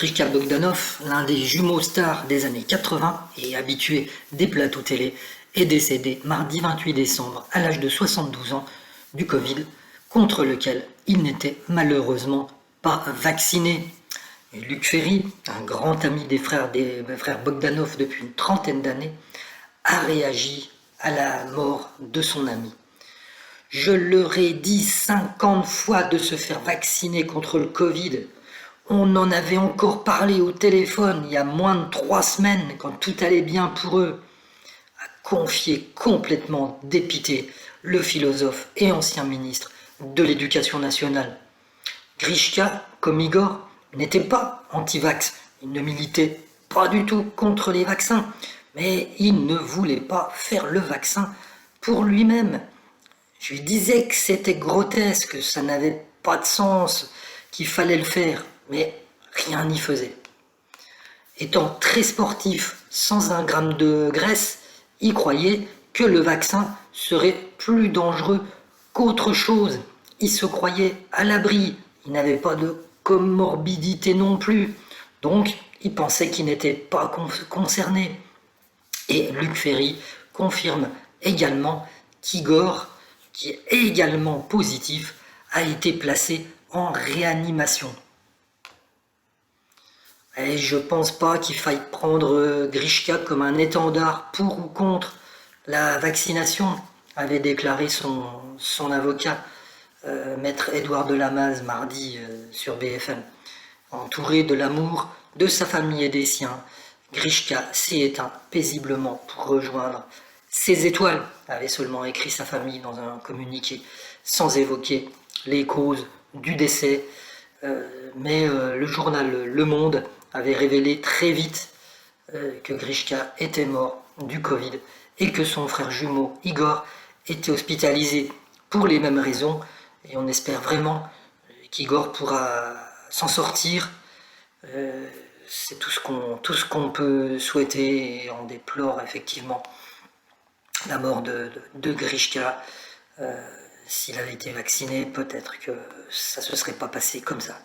Grishka Bogdanov, l'un des jumeaux stars des années 80 et habitué des plateaux télé, est décédé mardi 28 décembre à l'âge de 72 ans du Covid, contre lequel il n'était malheureusement pas vacciné. Et Luc Ferry, un grand ami des frères Bogdanov depuis une trentaine d'années, a réagi à la mort de son ami. Je leur ai dit 50 fois de se faire vacciner contre le Covid. On en avait encore parlé au téléphone il y a moins de 3 semaines quand tout allait bien pour eux, a confié complètement dépité le philosophe et ancien ministre de l'Éducation nationale. Grishka, comme Igor, n'était pas anti-vax. Il ne militait pas du tout contre les vaccins, mais il ne voulait pas faire le vaccin pour lui-même. Je lui disais que c'était grotesque, que ça n'avait pas de sens, qu'il fallait le faire, mais rien n'y faisait. Étant très sportif, sans un gramme de graisse, il croyait que le vaccin serait plus dangereux qu'autre chose. Il se croyait à l'abri, il n'avait pas de comorbidité non plus, donc il pensait qu'il n'était pas concerné. Et Luc Ferry confirme également qu'Igor, qui est également positif, a été placé en réanimation. Et je pense pas qu'il faille prendre Grishka comme un étendard pour ou contre la vaccination, avait déclaré son avocat, maître Édouard Delamaze, mardi sur BFM. Entouré de l'amour de sa famille et des siens, Grishka s'est éteint paisiblement pour rejoindre ses étoiles, avait seulement écrit sa famille dans un communiqué, sans évoquer les causes du décès. Mais le journal Le Monde avait révélé très vite que Grishka était mort du Covid et que son frère jumeau Igor était hospitalisé pour les mêmes raisons. Et on espère vraiment qu'Igor pourra s'en sortir. C'est tout ce qu'on peut souhaiter, et on déplore effectivement la mort de Grishka. S'il avait été vacciné, peut-être que ça ne se serait pas passé comme ça.